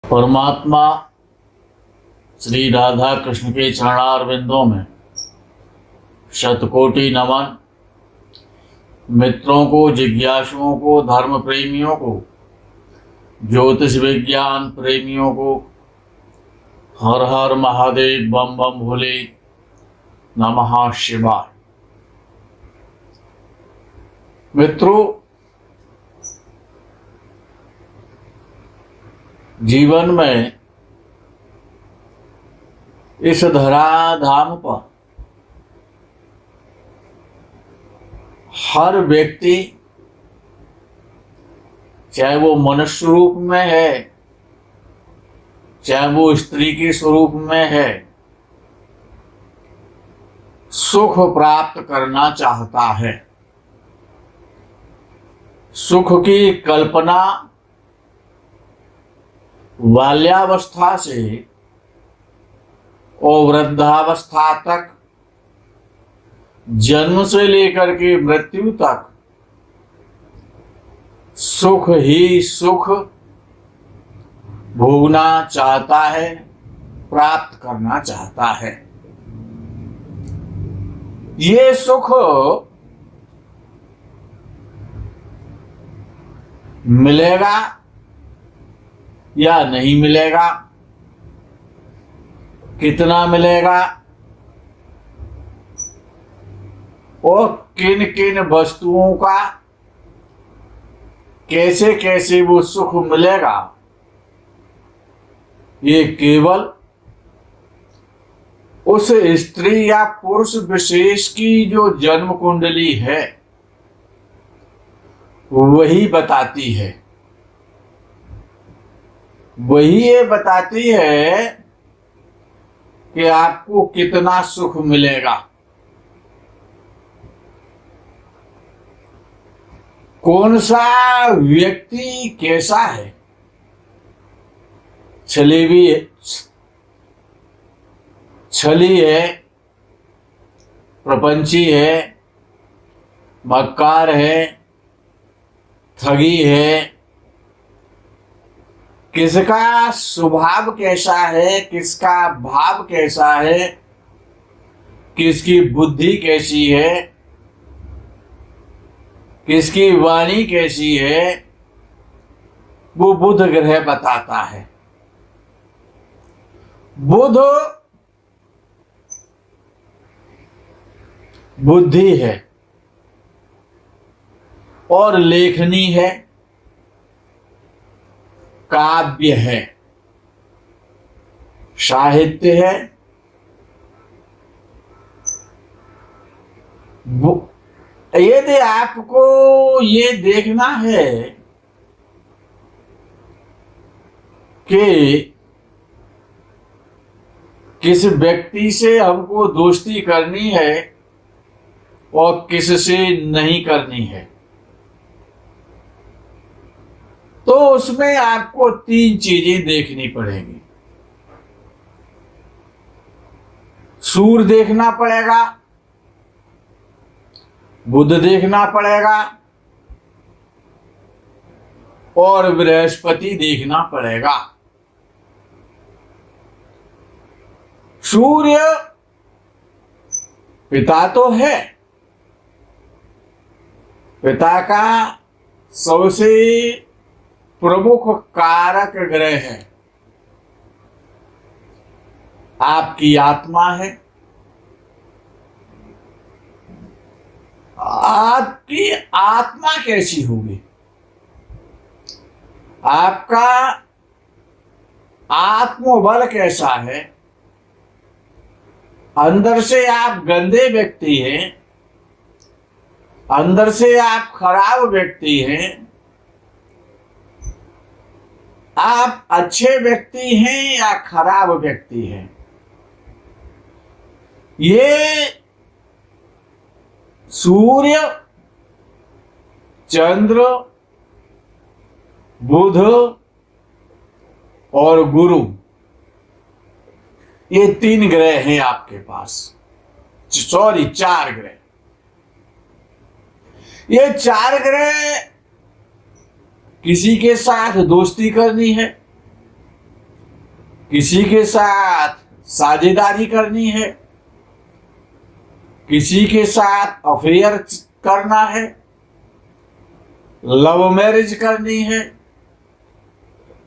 परमात्मा श्री राधा कृष्ण के चरणारविंदों में शतकोटि नमन। मित्रों को, जिज्ञासुओं को, धर्म प्रेमियों को, ज्योतिष विज्ञान प्रेमियों को हर हर महादेव, बम बम भोले, नमः शिवाय। मित्रों, जीवन में इस धराधाम पर हर व्यक्ति, चाहे वो मनुष्य रूप में है, चाहे वो स्त्री के स्वरूप में है, सुख प्राप्त करना चाहता है। सुख की कल्पना बाल्यावस्था से और वृद्धावस्था तक, जन्म से लेकर के मृत्यु तक सुख ही सुख भोगना चाहता है, प्राप्त करना चाहता है। ये सुख मिलेगा या नहीं मिलेगा, कितना मिलेगा और किन किन वस्तुओं का कैसे कैसे वो सुख मिलेगा, ये केवल उस स्त्री या पुरुष विशेष की जो जन्म कुंडली है वही बताती है। वही ये बताती है कि आपको कितना सुख मिलेगा, कौन सा व्यक्ति कैसा है, छली है, प्रपंची है, मक्कार है, ठगी है, किसका स्वभाव कैसा है, किसका भाव कैसा है, किसकी बुद्धि कैसी है, किसकी वाणी कैसी है, वो बुध ग्रह बताता है। बुध बुद्धि है और लेखनी है, काव्य है, साहित्य है। यदि आपको ये देखना है कि किस व्यक्ति से हमको दोस्ती करनी है और किससे नहीं करनी है, तो उसमें आपको 3 चीजें देखनी पड़ेंगी। सूर्य देखना पड़ेगा, बुध देखना पड़ेगा और बृहस्पति देखना पड़ेगा। सूर्य पिता तो है, पिता का सबसे प्रमुख कारक ग्रह है, आपकी आत्मा है। आपकी आत्मा कैसी होगी, आपका आत्मबल कैसा है, अंदर से आप गंदे व्यक्ति हैं, अंदर से आप खराब व्यक्ति हैं, आप अच्छे व्यक्ति हैं या खराब व्यक्ति हैं, ये सूर्य, चंद्र, बुध और गुरु, ये 3 ग्रह हैं आपके पास। 4 ग्रह। ये 4 ग्रह किसी के साथ दोस्ती करनी है किसी के साथ साझेदारी करनी है, किसी के साथ अफेयर करना है, लव मैरिज करनी है,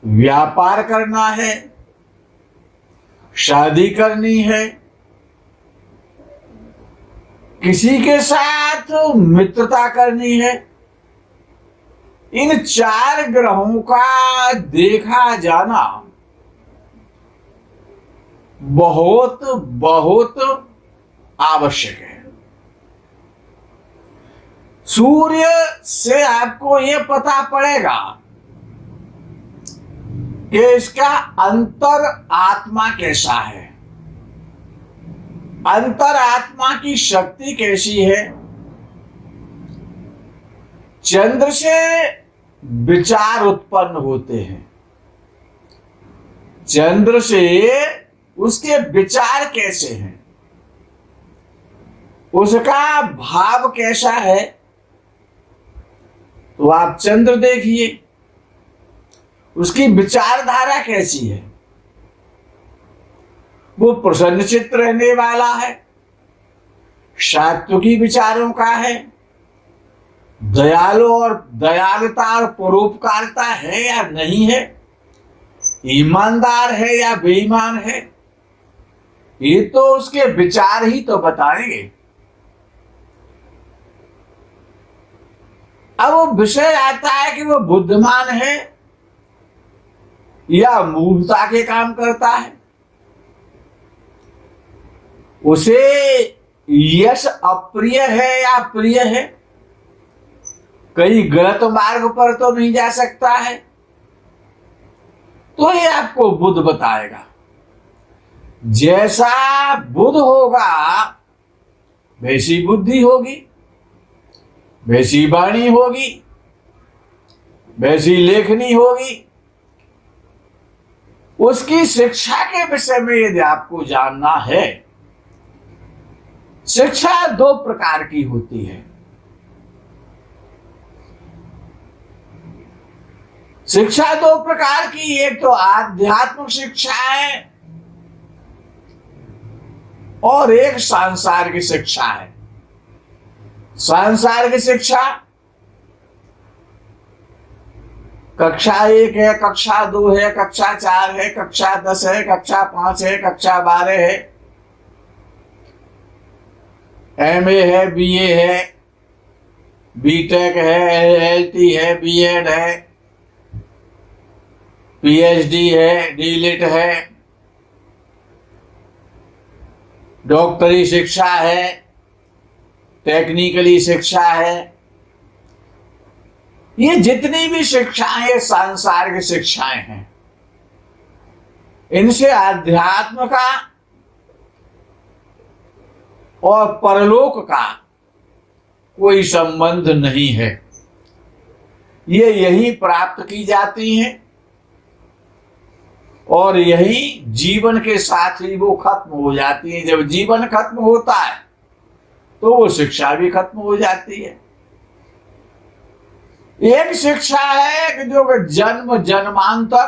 व्यापार करना है, शादी करनी है, किसी के साथ मित्रता करनी है। इन 4 ग्रहों का देखा जाना बहुत बहुत आवश्यक है। सूर्य से आपको यह पता पड़ेगा कि इसका अंतर आत्मा कैसा है, अंतर आत्मा की शक्ति कैसी है। चंद्र से विचार उत्पन्न होते हैं, चंद्र से उसके विचार कैसे हैं, उसका भाव कैसा है, तो आप चंद्र देखिए, उसकी विचारधारा कैसी है। वो प्रसन्नचित्त रहने वाला है, सात्विकी विचारों का है, दयालु और दयालुता और परोपकारिता है या नहीं है, ईमानदार है या बेईमान है, ये तो उसके विचार ही तो बताएंगे। अब वो विषय आता है कि वो बुद्धिमान है या मूर्खता के काम करता है, उसे यश अप्रिय है या प्रिय है, कहीं गलत मार्ग पर तो नहीं जा सकता है, तो ये आपको बुध बताएगा। जैसा बुध होगा वैसी बुद्धि होगी, वैसी वाणी होगी, वैसी लेखनी होगी। उसकी शिक्षा के विषय में यदि आपको जानना है, शिक्षा 2 प्रकार की होती है। शिक्षा 2 प्रकार की, एक तो आध्यात्मिक शिक्षा है और एक सांसारिक शिक्षा है। सांसारिक शिक्षा कक्षा 1 है, कक्षा 2 है, कक्षा 4 है, कक्षा 10 है, कक्षा 5 है, कक्षा 12 है, MA है, BA है, BTech है, LT है, B.Ed है, PhD है, D.Litt है, डॉक्टरी शिक्षा है, टेक्निकली शिक्षा है। ये जितनी भी शिक्षाएं, ये सांसारिक शिक्षाएं हैं। इनसे आध्यात्म का और परलोक का कोई संबंध नहीं है। ये यही प्राप्त की जाती हैं और यही जीवन के साथ ही वो खत्म हो जाती है। जब जीवन खत्म होता है तो वो शिक्षा भी खत्म हो जाती है। एक शिक्षा है कि जो जन्म जन्मांतर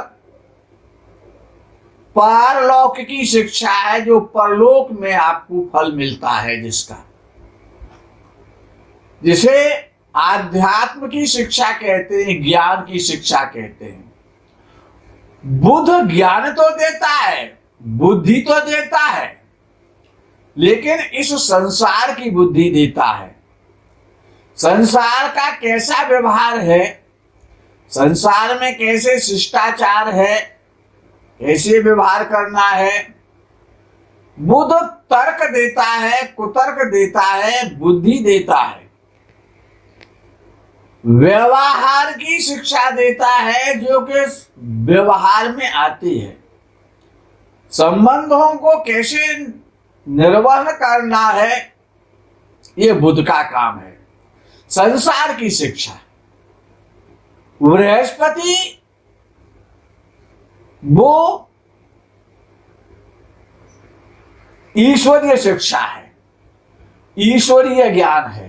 पारलौकिकी शिक्षा है, जो परलोक में आपको फल मिलता है, जिसे आध्यात्म की शिक्षा कहते हैं, ज्ञान की शिक्षा कहते हैं। बुध ज्ञान तो देता है, बुद्धि तो देता है, लेकिन इस संसार की बुद्धि देता है। संसार का कैसा व्यवहार है, संसार में कैसे शिष्टाचार है, कैसे व्यवहार करना है, बुध तर्क देता है, कुतर्क देता है, बुद्धि देता है। व्यवहार की शिक्षा देता है, जो कि व्यवहार में आती है। संबंधों को कैसे निर्वहन करना है, ये बुध का काम है। संसार की शिक्षा बृहस्पति वो ईश्वरीय शिक्षा है, ईश्वरीय ज्ञान है,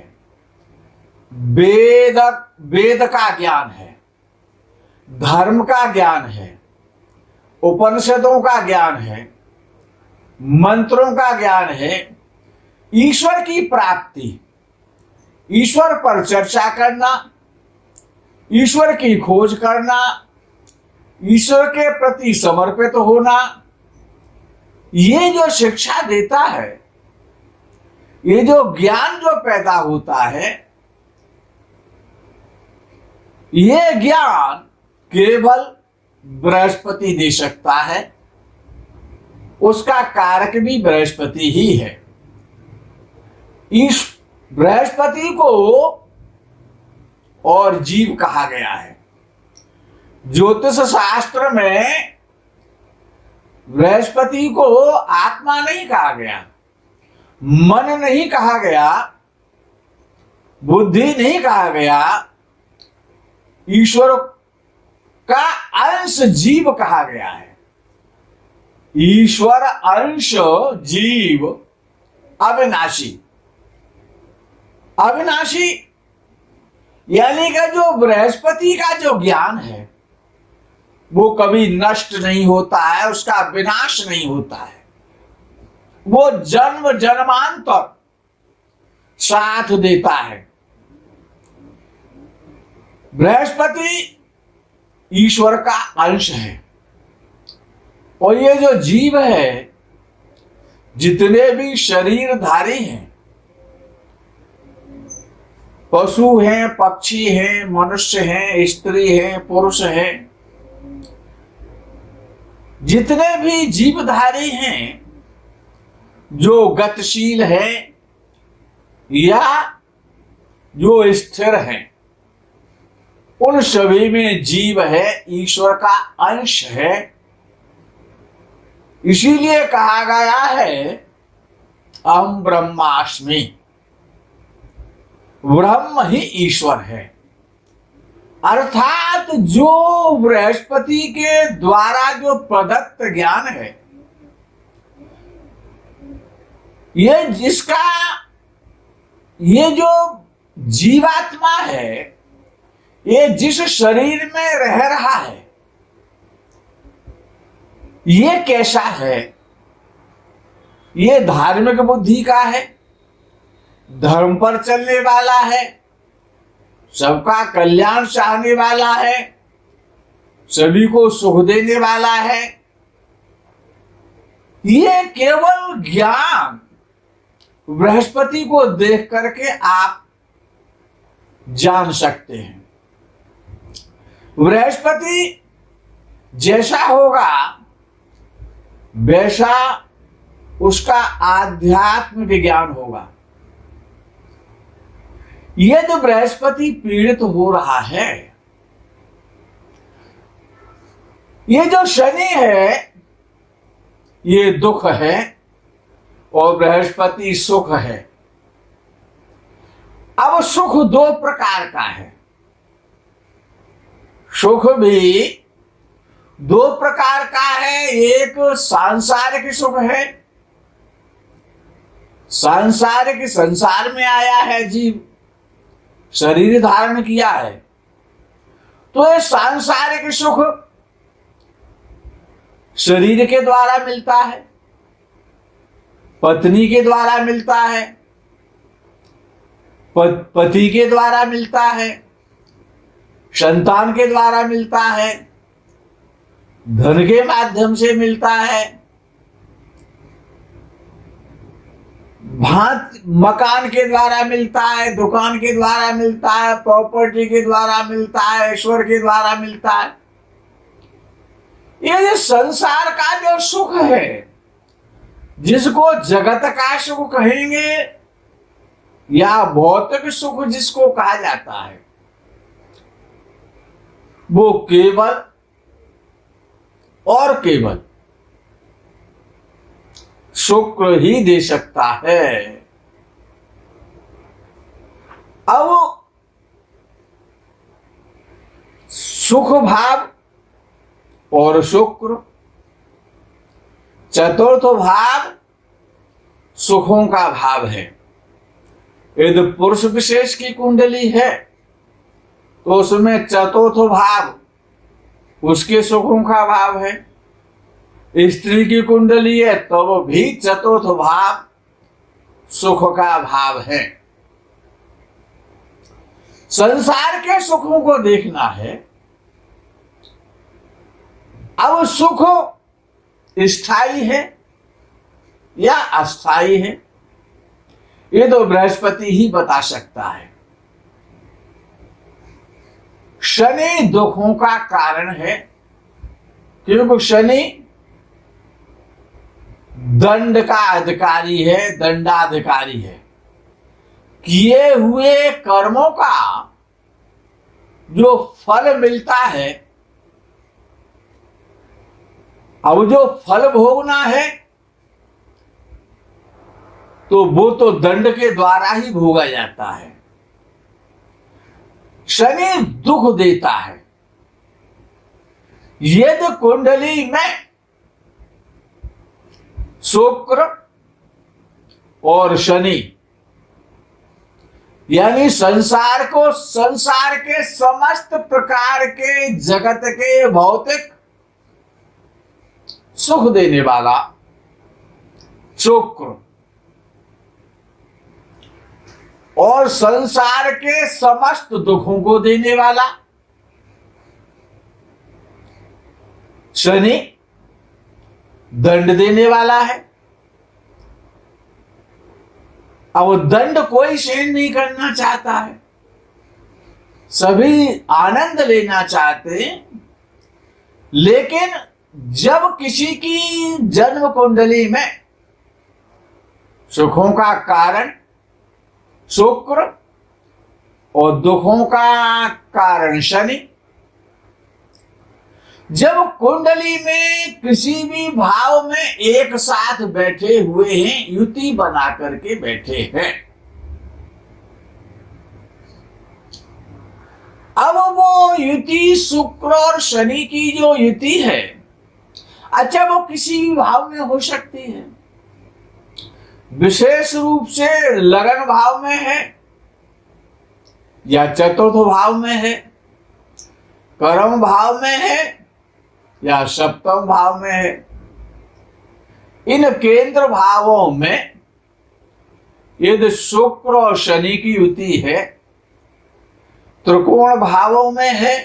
वेद का ज्ञान है, धर्म का ज्ञान है, उपनिषदों का ज्ञान है, मंत्रों का ज्ञान है, ईश्वर की प्राप्ति, ईश्वर पर चर्चा करना, ईश्वर की खोज करना, ईश्वर के प्रति समर्पित होना, ये जो शिक्षा देता है, ये जो ज्ञान जो पैदा होता है, ये ज्ञान केवल बृहस्पति दे सकता है। उसका कारक भी बृहस्पति ही है। इस बृहस्पति को और जीव कहा गया है। ज्योतिष शास्त्र में बृहस्पति को आत्मा नहीं कहा गया, मन नहीं कहा गया, बुद्धि नहीं कहा गया, ईश्वर का अंश जीव कहा गया है। ईश्वर अंश जीव अविनाशी। अविनाशी यानी कि जो बृहस्पति का जो ज्ञान है वो कभी नष्ट नहीं होता है, उसका विनाश नहीं होता है, वो जन्म जन्मांतर साथ देता है। बृहस्पति ईश्वर का अंश है। और ये जो जीव है, जितने भी शरीरधारी हैं, पशु हैं, पक्षी हैं, मनुष्य हैं, स्त्री हैं, पुरुष हैं, जितने भी जीवधारी हैं, जो गतिशील हैं या जो स्थिर हैं, उन सभी में जीव है, ईश्वर का अंश है। इसीलिए कहा गया है अहम ब्रह्मास्मि, ब्रह्म ही ईश्वर है। अर्थात जो बृहस्पति के द्वारा जो प्रदत्त ज्ञान है, ये जो जीवात्मा है, ये जिस शरीर में रह रहा है, ये कैसा है? ये धार्मिक बुद्धि का है, धर्म पर चलने वाला है, सबका कल्याण चाहने वाला है, सभी को सुख देने वाला है। ये केवल ज्ञान बृहस्पति को देख करके आप जान सकते हैं। बृहस्पति जैसा होगा वैसा उसका आध्यात्म विज्ञान होगा। ये जो बृहस्पति पीड़ित हो रहा है, ये जो शनि है, ये दुख है और बृहस्पति सुख है। अब सुख दो प्रकार का है, सुख भी दो प्रकार का है। एक सांसारिक सुख है, सांसारिक संसार में आया है जीव, शरीर धारण किया है, तो ये सांसारिक सुख शरीर के द्वारा मिलता है, पत्नी के द्वारा मिलता है, पति के द्वारा मिलता है, संतान के द्वारा मिलता है, धन के माध्यम से मिलता है, मकान के द्वारा मिलता है, दुकान के द्वारा मिलता है, प्रॉपर्टी के द्वारा मिलता है, ऐश्वर्य के द्वारा मिलता है। ये जो संसार का जो सुख है, जिसको जगत का सुख कहेंगे या भौतिक सुख जिसको कहा जाता है, वो केवल और केवल शुक्र ही दे सकता है। अब सुख भाव और शुक्र, चतुर्थ भाव सुखों का भाव है। यदि पुरुष विशेष की कुंडली है तो उसमें चतुर्थ भाव उसके सुखों का भाव है, स्त्री की कुंडली है तो वो भी चतुर्थ भाव सुख का भाव है। संसार के सुखों को देखना है। अब सुख स्थायी है या अस्थायी है, ये तो बृहस्पति ही बता सकता है। शनि दुखों का कारण है, क्योंकि शनि दंड का अधिकारी है, दंडाधिकारी है। किए हुए कर्मों का जो फल मिलता है, अब जो फल भोगना है तो वो तो दंड के द्वारा ही भोगा जाता है। शनि दुख देता है। यदि कुंडली में शुक्र और शनि यानी संसार को, संसार के समस्त प्रकार के जगत के भौतिक सुख देने वाला शुक्र और संसार के समस्त दुखों को देने वाला शनि दंड देने वाला है। अब दंड कोई सहन नहीं करना चाहता है, सभी आनंद लेना चाहते हैं। लेकिन जब किसी की जन्म कुंडली में सुखों का कारण शुक्र और दुखों का कारण शनि, जब कुंडली में किसी भी भाव में एक साथ बैठे हुए हैं, युति बना करके बैठे हैं, अब वो युति शुक्र और शनि की जो युति है, अच्छा वो किसी भी भाव में हो सकती है। विशेष रूप से लगन भाव में है या चतुर्थ भाव में है, कर्म भाव में है या सप्तम भाव में है। इन केंद्र भावों में यदि शुक्र और शनि की युति है, त्रिकोण भावों में है,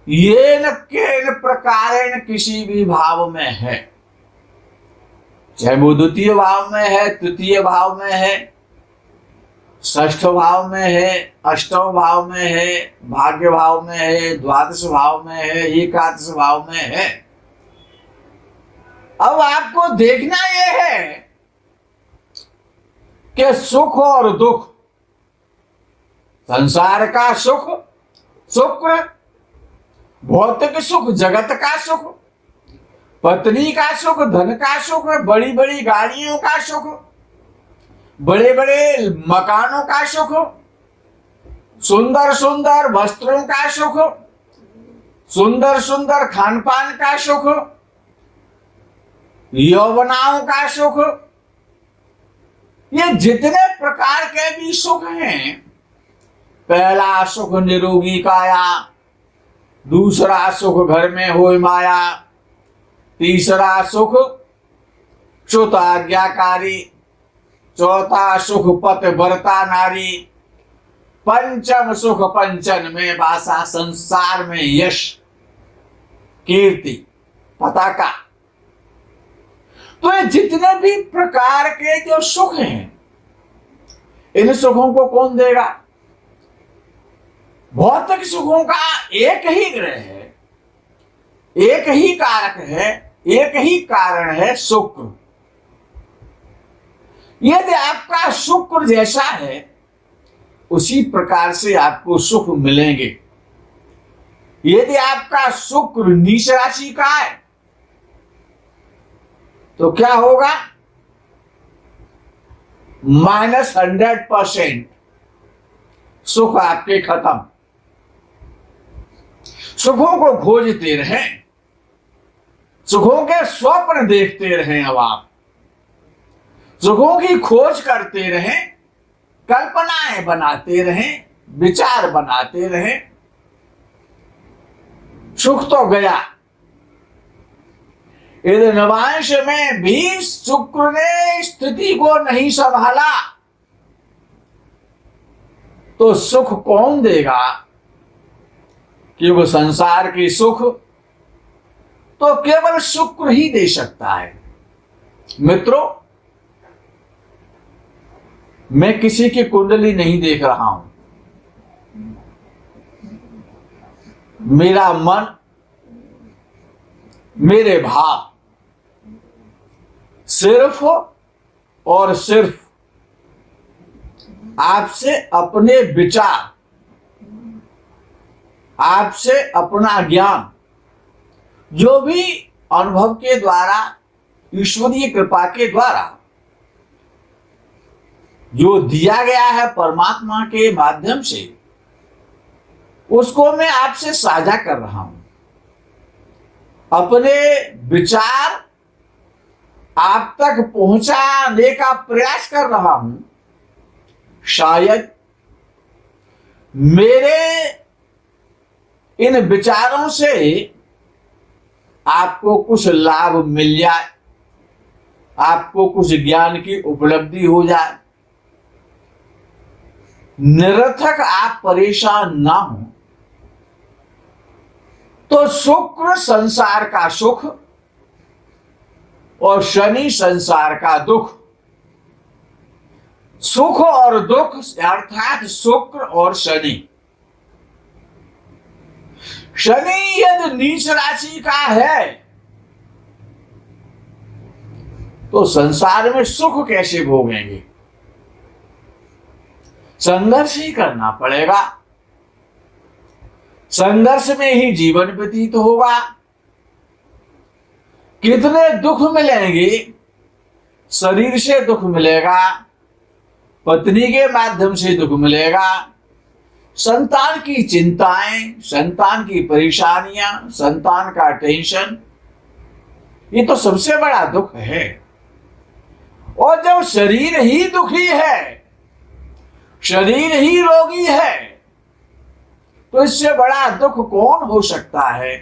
येन केन प्रकारेण किसी भी भाव में है, चाहे वो द्वितीय भाव में है, तृतीय भाव में है, षष्ठ भाव में है, अष्टम भाव में है, भाग्य भाव में है, द्वादश भाव में है, एकादश भाव में है। अब आपको देखना यह है कि सुख और दुख, संसार का सुख शुक्र, भौतिक सुख जगत का सुख, पत्नी का सुख, धन का सुख, बड़ी बड़ी गाड़ियों का सुख, बड़े बड़े मकानों का सुख, सुंदर सुंदर वस्त्रों का सुख, सुंदर सुंदर खान पान का सुख, यौवनाओं का सुख, ये जितने प्रकार के भी सुख हैं, पहला सुख निरोगी काया, दूसरा सुख घर में होए माया, तीसरा सुख श्रुत आज्ञाकारी, चौथा सुख पत बरता नारी, पंचम सुख पंचन में वासा, संसार में यश कीर्ति पताका। तो ये जितने भी प्रकार के जो सुख हैं, इन सुखों को कौन देगा? भौतिक सुखों का एक ही ग्रह है, एक ही कारक है, एक ही कारण है, शुक्र। यदि आपका शुक्र जैसा है, उसी प्रकार से आपको सुख मिलेंगे। यदि आपका शुक्र नीच राशि का है तो क्या होगा? -100% सुख आपके खत्म। सुखों को खोजते रहें, सुखों के स्वप्न देखते रहें। अब आप सुखों की खोज करते रहें, कल्पनाएं बनाते रहें, विचार बनाते रहें। सुख तो गया, इस नवांश में भी शुक्र ने स्थिति को नहीं संभाला तो सुख कौन देगा? क्योंकि संसार की सुख तो केवल शुक्र ही दे सकता है। मित्रों, मैं किसी की कुंडली नहीं देख रहा हूं। मेरा मन, मेरे भाव सिर्फ और सिर्फ आपसे अपने विचार, आपसे अपना ज्ञान, जो भी अनुभव के द्वारा, ईश्वरीय कृपा के द्वारा जो दिया गया है परमात्मा के माध्यम से, उसको मैं आपसे साझा कर रहा हूं। अपने विचार आप तक पहुंचाने का प्रयास कर रहा हूं। शायद मेरे इन विचारों से आपको कुछ लाभ मिल जाए, आपको कुछ ज्ञान की उपलब्धि हो जाए। निरर्थक आप परेशान ना हो। तो शुक्र संसार का सुख और शनि संसार का दुख। सुख और दुख अर्थात शुक्र और शनि। शनि यदि नीच राशि का है तो संसार में सुख कैसे भोगेंगे? संघर्ष ही करना पड़ेगा। संघर्ष में ही जीवन व्यतीत होगा। कितने दुख मिलेंगे? शरीर से दुख मिलेगा, पत्नी के माध्यम से दुख मिलेगा, संतान की चिंताएं, संतान की परेशानियां, संतान का टेंशन, ये तो सबसे बड़ा दुख है। और जब शरीर ही दुखी है, शरीर ही रोगी है, तो इससे बड़ा दुख कौन हो सकता है?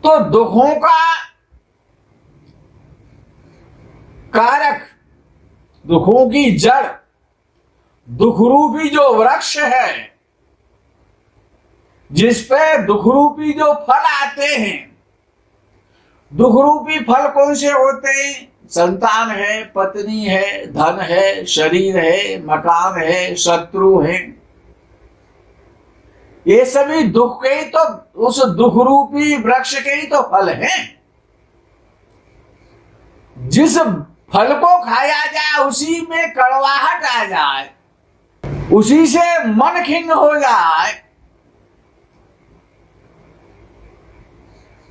तो दुखों का कारक, दुखों की जड़, दुख रूपी जो वृक्ष है, जिस पे दुख रूपी जो फल आते हैं। दुख रूपी फल कौन से होते हैं? संतान है, पत्नी है, धन है, शरीर है, मकान है, शत्रु है। ये सभी दुख के ही तो, उस दुख रूपी वृक्ष के ही तो फल हैं। जिस फल को खाया जाए उसी में कड़वाहट आ जाए, उसी से मन खिन्न हो जाए,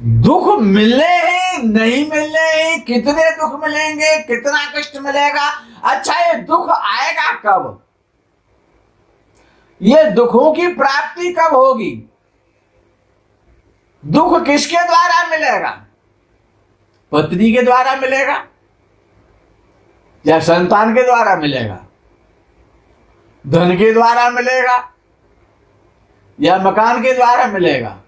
दुख मिलने हैं नहीं मिलने हैं, कितने दुख मिलेंगे, कितना कष्ट मिलेगा। अच्छा, ये दुख आएगा कब? ये दुखों की प्राप्ति कब होगी? दुख किसके द्वारा मिलेगा? पत्नी के द्वारा मिलेगा या संतान के द्वारा मिलेगा? धन के द्वारा मिलेगा या मकान के द्वारा मिलेगा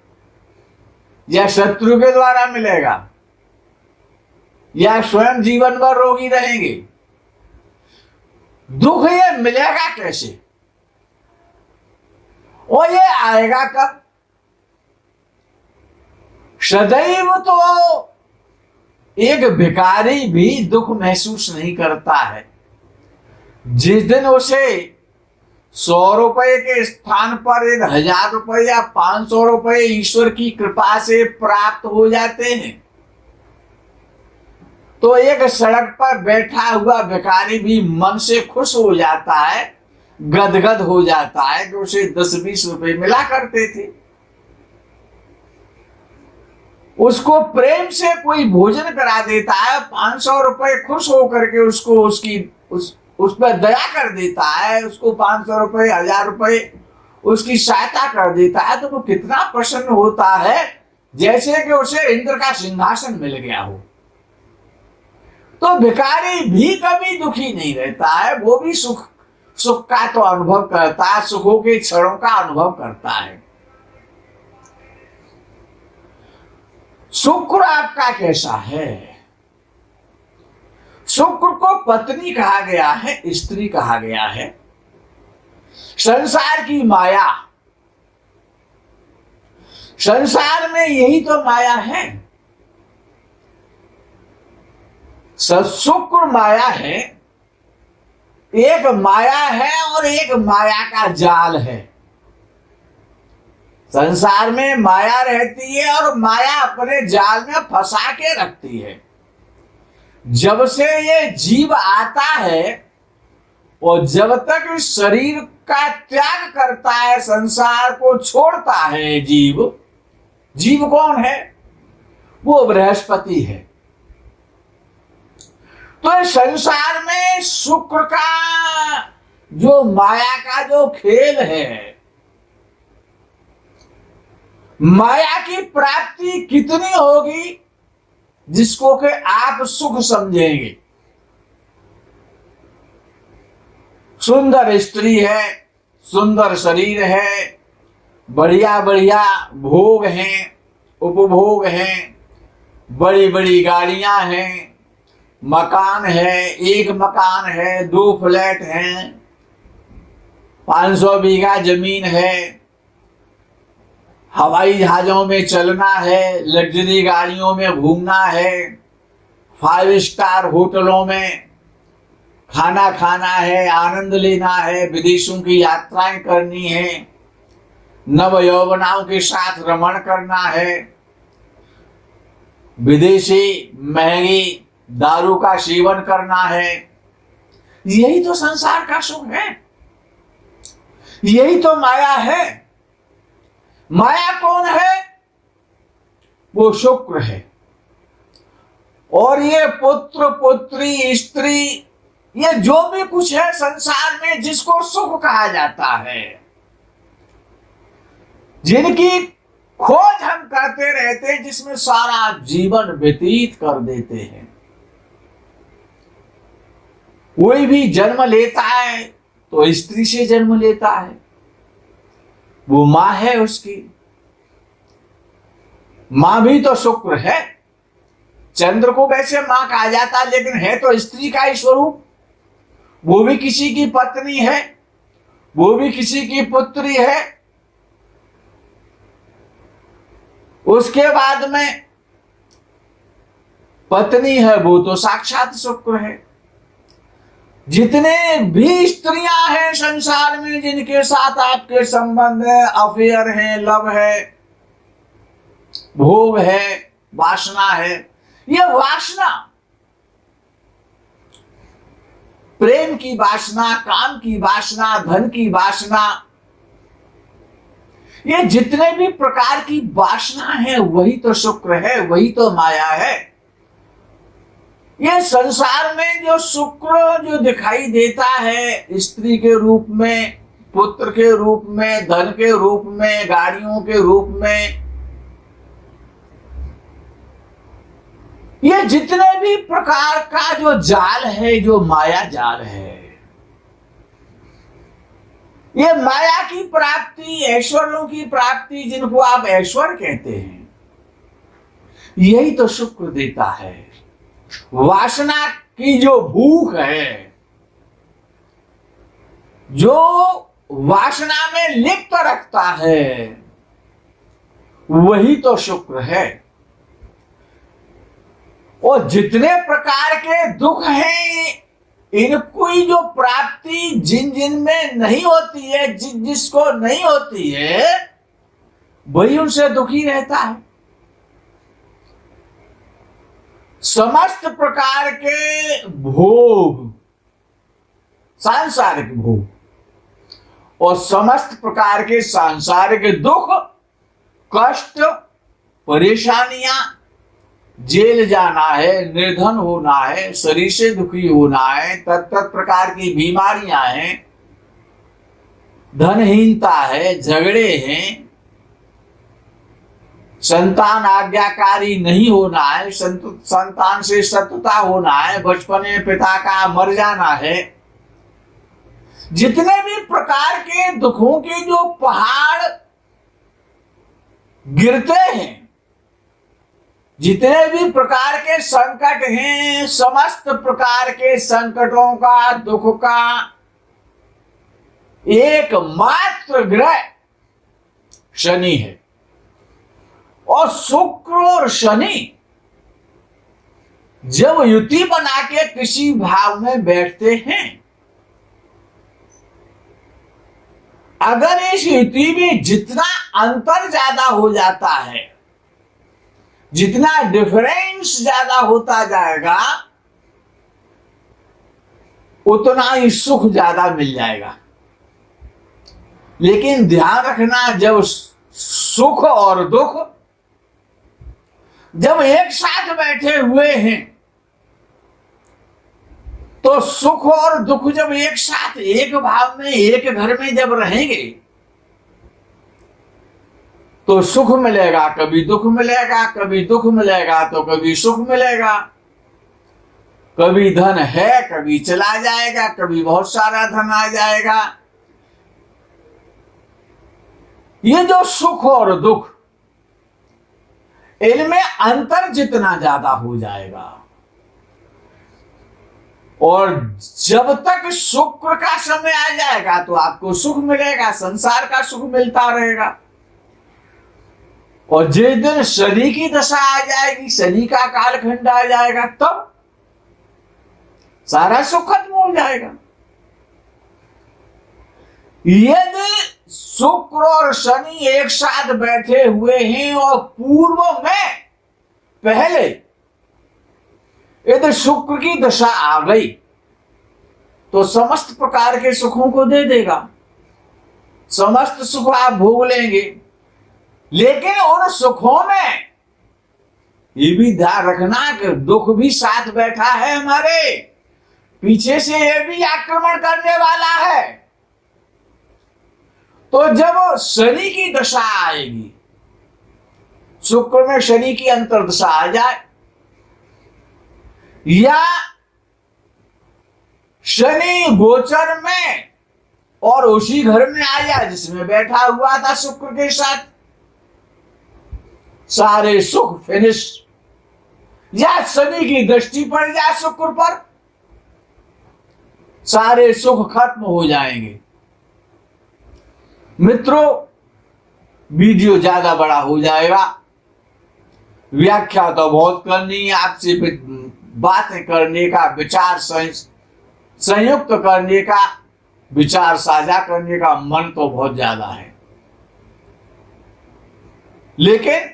या शत्रु के द्वारा मिलेगा या स्वयं जीवन भर रोगी रहेंगे? दुख ये मिलेगा कैसे और ये आएगा कब? सदैव तो एक भिखारी भी दुख महसूस नहीं करता है। जिस दिन उसे 100 रुपए के स्थान पर 1000 रुपए या 500 रुपए ईश्वर की कृपा से प्राप्त हो जाते हैं, तो एक सड़क पर बैठा हुआ भिखारी भी मन से खुश हो जाता है, गदगद हो जाता है कि उसे 10-20 रुपए मिला करते थे। उसको प्रेम से कोई भोजन करा देता है, 500 रुपए खुश होकर के उसको उस पर दया कर देता है, उसको 500 रुपए 1000 रुपए उसकी सहायता कर देता है, तो वो कितना प्रसन्न होता है, जैसे कि उसे इंद्र का सिंहासन मिल गया हो। तो भिखारी भी कभी दुखी नहीं रहता है, वो भी सुख का तो अनुभव करता है, सुखों के क्षणों का अनुभव करता है। शुक्र आपका कैसा है? शुक्र को पत्नी कहा गया है, स्त्री कहा गया है। संसार की माया, संसार में यही तो माया है। शुक्र माया है, एक माया है और एक माया का जाल है। संसार में माया रहती है और माया अपने जाल में फंसा के रखती है। जब से ये जीव आता है और जब तक इस शरीर का त्याग करता है, संसार को छोड़ता है जीव, जीव कौन है? वो बृहस्पति है। तो इस संसार में शुक्र का जो माया का जो खेल है, माया की प्राप्ति कितनी होगी जिसको कि आप सुख समझेंगे। सुंदर स्त्री है, सुंदर शरीर है, बढ़िया बढ़िया भोग हैं, उपभोग हैं, बड़ी बड़ी गाड़ियां हैं, मकान है, एक मकान है, 2 फ्लैट हैं, 500 बीघा जमीन है, हवाई जहाजों में चलना है, लग्जरी गाड़ियों में घूमना है, 5 स्टार होटलों में खाना खाना है, आनंद लेना है, विदेशों की यात्राएं करनी है, नव यौवनाओं के साथ रमण करना है, विदेशी महंगी दारू का सेवन करना है। यही तो संसार का सुख है, यही तो माया है। माया कौन है? वो शुक्र है। और ये पुत्र पुत्री स्त्री, ये जो भी कुछ है संसार में जिसको सुख कहा जाता है, जिनकी खोज हम करते रहते हैं, जिसमें सारा जीवन व्यतीत कर देते हैं। कोई भी जन्म लेता है तो स्त्री से जन्म लेता है, वो मां है उसकी। मां भी तो शुक्र है। चंद्र को वैसे मां कहा जाता है, लेकिन है तो स्त्री का ही स्वरूप। वो भी किसी की पत्नी है, वो भी किसी की पुत्री है। उसके बाद में पत्नी है, वो तो साक्षात शुक्र है। जितने भी स्त्रियां हैं संसार में जिनके साथ आपके संबंध है, अफेयर है, लव है, भोग है, वासना है, ये वासना, प्रेम की वासना, काम की वासना, धन की वासना, ये जितने भी प्रकार की वासना है वही तो शुक्र है, वही तो माया है। ये संसार में जो शुक्र जो दिखाई देता है, स्त्री के रूप में, पुत्र के रूप में, धन के रूप में, गाड़ियों के रूप में, ये जितने भी प्रकार का जो जाल है, जो माया जाल है, ये माया की प्राप्ति, ऐश्वर्यों की प्राप्ति, जिनको आप ऐश्वर्य कहते हैं, यही तो शुक्र देता है। वासना की जो भूख है, जो वासना में लिप्त रखता है, वही तो शुक्र है। और जितने प्रकार के दुख हैं, इनकी जो प्राप्ति जिन जिन में नहीं होती है, जिसको नहीं होती है, वही उनसे दुखी रहता है। समस्त प्रकार के भोग, सांसारिक भोग, और समस्त प्रकार के सांसारिक दुख, कष्ट, परेशानियां, जेल जाना है, निर्धन होना है, शरीर से दुखी होना है, तत्त प्रकार की बीमारियां हैं, धनहीनता है, झगड़े हैं, संतान आज्ञाकारी नहीं होना है, संतान से शत्रुता होना है, बचपन में पिता का मर जाना है, जितने भी प्रकार के दुखों के जो पहाड़ गिरते हैं, जितने भी प्रकार के संकट हैं, समस्त प्रकार के संकटों का, दुख का एकमात्र ग्रह शनि है। और शुक्र और शनि जब युति बना के किसी भाव में बैठते हैं, अगर इस युति में जितना अंतर ज्यादा हो जाता है, जितना डिफरेंस ज्यादा होता जाएगा, उतना ही सुख ज्यादा मिल जाएगा। लेकिन ध्यान रखना, जब सुख और दुख जब एक साथ बैठे हुए हैं, तो सुख और दुख जब एक साथ एक भाव में एक घर में जब रहेंगे, तो सुख मिलेगा, कभी दुख मिलेगा, कभी दुख मिलेगा तो कभी सुख मिलेगा। कभी धन है, कभी चला जाएगा, कभी बहुत सारा धन आ जाएगा। ये जो सुख और दुख, इनमें अंतर जितना ज्यादा हो जाएगा, और जब तक शुक्र का समय आ जाएगा तो आपको सुख मिलेगा, संसार का सुख मिलता रहेगा। और जिस दिन शनि की दशा आ जाएगी, शनि का कालखंड आ जाएगा, तब सारा सुख खत्म हो जाएगा। यदि शुक्र और शनि एक साथ बैठे हुए हैं और पूर्व में पहले यदि शुक्र की दशा आ गई, तो समस्त प्रकार के सुखों को दे देगा, समस्त सुख आप भोग लेंगे। लेकिन उन सुखों में ये भी ध्यान रखना कि दुख भी साथ बैठा है, हमारे पीछे से ये भी आक्रमण करने वाला है। तो जब शनि की दशा आएगी, शुक्र में शनि की अंतर्दशा आ जाए, या शनि गोचर में और उसी घर में आ जाए जिसमें बैठा हुआ था शुक्र के साथ, सारे सुख फिनिश। या शनि की दृष्टि पड़ जाए शुक्र पर, सारे सुख खत्म हो जाएंगे। मित्रों, वीडियो ज्यादा बड़ा हो जाएगा, व्याख्या तो बहुत करनी है, आपसे बातें करने का, विचार संयुक्त करने का, विचार साझा करने का मन तो बहुत ज्यादा है। लेकिन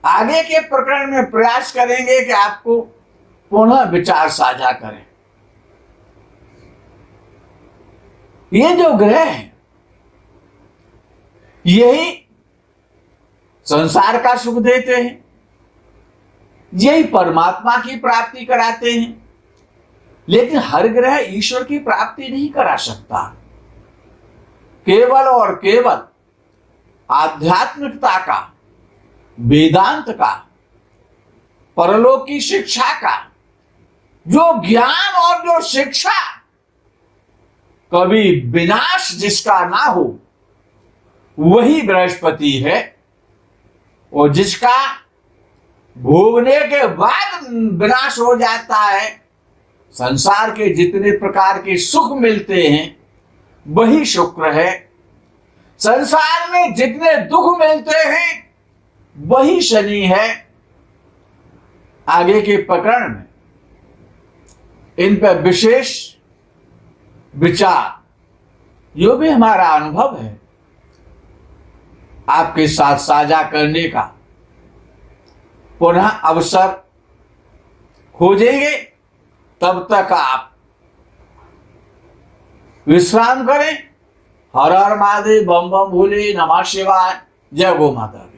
आगे के प्रकरण में प्रयास करेंगे कि आपको पुनः विचार साझा करें। ये जो ग्रह हैं, यही संसार का सुख देते हैं, यही परमात्मा की प्राप्ति कराते हैं। लेकिन हर ग्रह ईश्वर की प्राप्ति नहीं करा सकता। केवल और केवल आध्यात्मिकता का, वेदांत का, परलोक की शिक्षा का जो ज्ञान और जो शिक्षा, कभी विनाश जिसका ना हो, वही बृहस्पति है। और जिसका भोगने के बाद विनाश हो जाता है, संसार के जितने प्रकार के सुख मिलते हैं वही शुक्र है। संसार में जितने दुख मिलते हैं वही शनि है। आगे के प्रकरण में इन पर विशेष विचार, जो भी हमारा अनुभव है, आपके साथ साझा करने का पुनः अवसर खोजेंगे। तब तक आप विश्राम करें। हर हर महादेव, बम बम भोले, नमः शिवाय, जय गो माता।